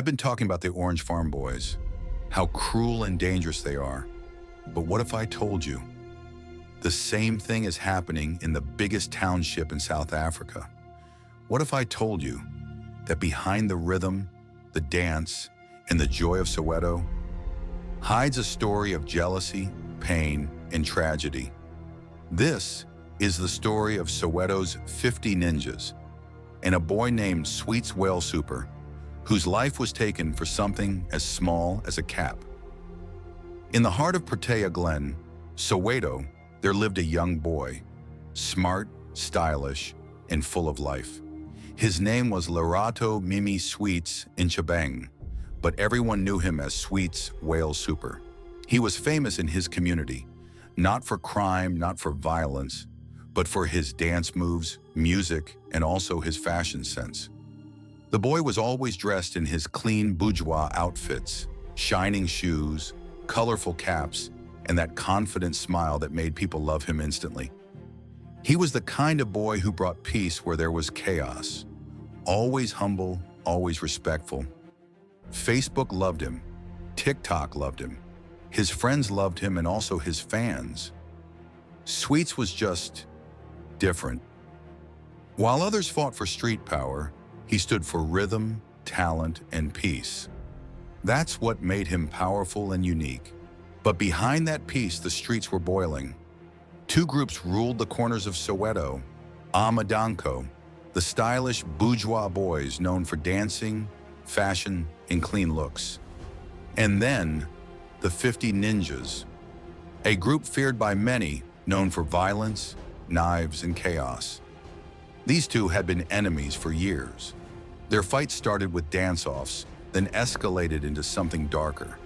I've been talking about the Orange Farm Boys, how cruel and dangerous they are. But what if I told you the same thing is happening in the biggest township in South Africa? What if I told you that behind the rhythm, the dance, and the joy of Soweto hides a story of jealousy, pain, and tragedy? This is the story of Soweto's 50 ninjas and a boy named Wale Super, whose life was taken for something as small as a cap. In the heart of Protea Glen, Soweto, there lived a young boy, smart, stylish, and full of life. His name was Lerato Nchabeng, but everyone knew him as Wale Super. He was famous in his community, not for crime, not for violence, but for his dance moves, music, and also his fashion sense. The boy was always dressed in his clean bourgeois outfits, shining shoes, colorful caps, and that confident smile that made people love him instantly. He was the kind of boy who brought peace where there was chaos. Always humble, always respectful. Facebook loved him. TikTok loved him. His friends loved him, and also his fans. Sweets was just different. While others fought for street power, he stood for rhythm, talent, and peace. That's what made him powerful and unique. But behind that peace, the streets were boiling. Two groups ruled the corners of Soweto: Amadanko, the stylish bourgeois boys known for dancing, fashion, and clean looks. And then, the 50 ninjas, a group feared by many, known for violence, knives, and chaos. These two had been enemies for years. Their fight started with dance-offs, then escalated into something darker.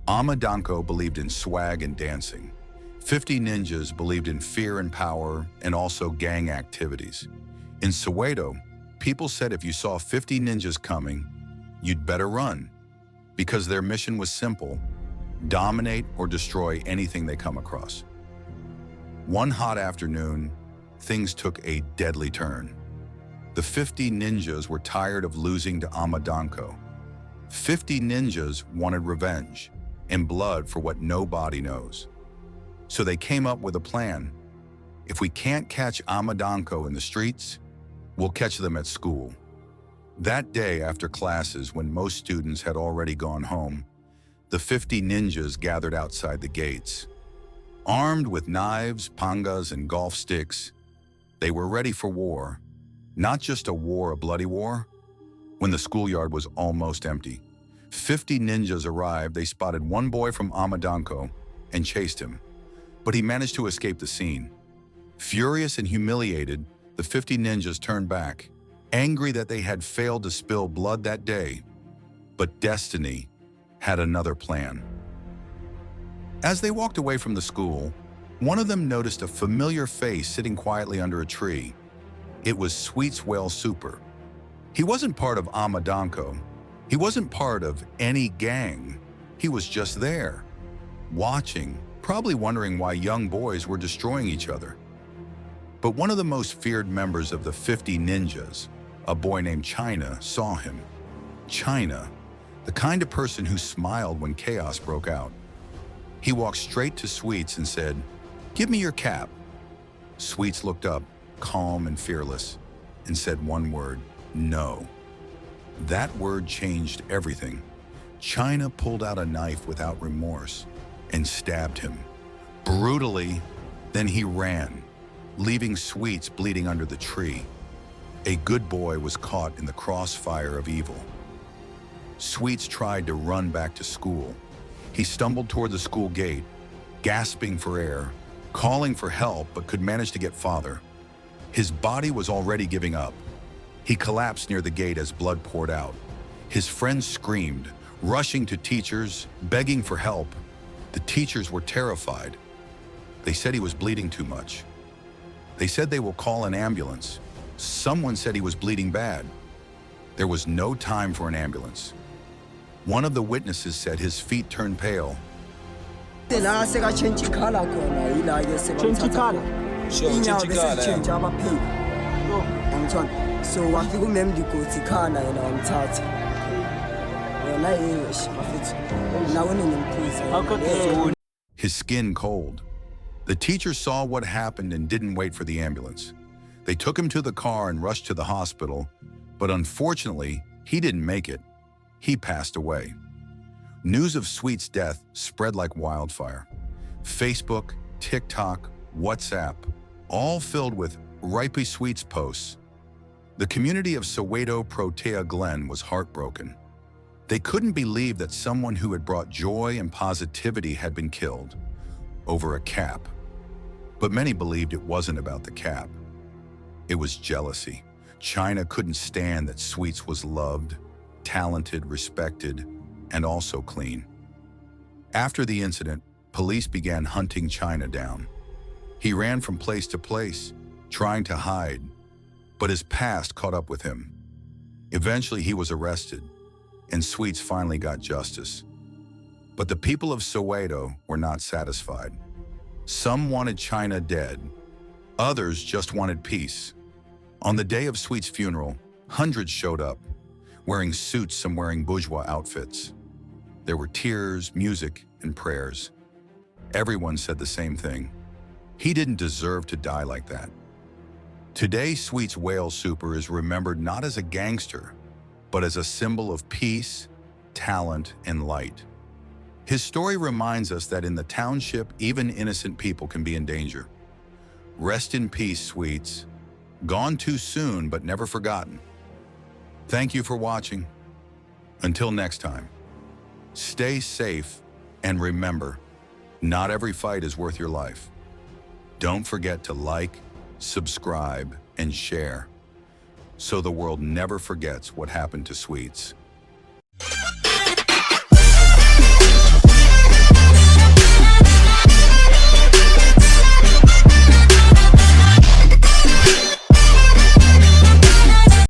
Amadanko believed in swag and dancing. 50 ninjas believed in fear and power, and also gang activities. In Soweto, people said if you saw 50 ninjas coming, you'd better run, because their mission was simple: dominate or destroy anything they come across. One hot afternoon, things took a deadly turn. The 50 ninjas were tired of losing to Amadanko. 50 ninjas wanted revenge and blood for what nobody knows. So they came up with a plan. If we can't catch Amadanko in the streets, we'll catch them at school. That day after classes, when most students had already gone home, the 50 ninjas gathered outside the gates. Armed with knives, pangas, and golf sticks, they were ready for war. Not just a war, a bloody war. When the schoolyard was almost empty, 50 ninjas arrived. They spotted one boy from Amadanko and chased him, but he managed to escape the scene. Furious and humiliated, the 50 ninjas turned back, angry that they had failed to spill blood that day. But destiny had another plan. As they walked away from the school, one of them noticed a familiar face sitting quietly under a tree. It was Wale Super. He wasn't part of Amadanko. He wasn't part of any gang. He was just there, watching, probably wondering why young boys were destroying each other. But one of the most feared members of the 50 ninjas, a boy named China, saw him. China, the kind of person who smiled when chaos broke out. He walked straight to Sweets and said, "Give me your cap." Sweets looked up, calm and fearless, and said one word: "No." That word changed everything. China pulled out a knife without remorse and stabbed him brutally. Then he ran, leaving Sweets bleeding under the tree. A good boy was caught in the crossfire of evil. Sweets tried to run back to school. He stumbled toward the school gate, gasping for air, calling for help, but could manage to get farther. His body was already giving up. He collapsed near the gate as blood poured out. His friends screamed, rushing to teachers, begging for help. The teachers were terrified. They said he was bleeding too much. They said they will call an ambulance. Someone said he was bleeding bad. There was no time for an ambulance. One of the witnesses said his feet turned pale. Change color. So I feel memory go to Kana and I'm tired. His skin cold. The teacher saw what happened and didn't wait for the ambulance. They took him to the car and rushed to the hospital, but unfortunately, he didn't make it. He passed away. News of Sweet's death spread like wildfire. Facebook, TikTok, WhatsApp, all filled with "Ripey Sweet's" posts. The community of Soweto Protea Glen was heartbroken. They couldn't believe that someone who had brought joy and positivity had been killed over a cap. But many believed it wasn't about the cap. It was jealousy. China couldn't stand that Sweets was loved, talented, respected, and also clean. After the incident, police began hunting China down. He ran from place to place, trying to hide, but his past caught up with him. Eventually, he was arrested, and Sweets finally got justice. But the people of Soweto were not satisfied. Some wanted China dead. Others just wanted peace. On the day of Sweet's funeral, hundreds showed up, wearing suits and wearing bourgeois outfits. There were tears, music, and prayers. Everyone said the same thing. He didn't deserve to die like that. Today, Sweet's Wale Super is remembered not as a gangster, but as a symbol of peace, talent, and light. His story reminds us that in the township, even innocent people can be in danger. Rest in peace, Sweets. Gone too soon, but never forgotten. Thank you for watching. Until next time, stay safe and remember, not every fight is worth your life. Don't forget to like, subscribe, and share so the world never forgets what happened to Sweets.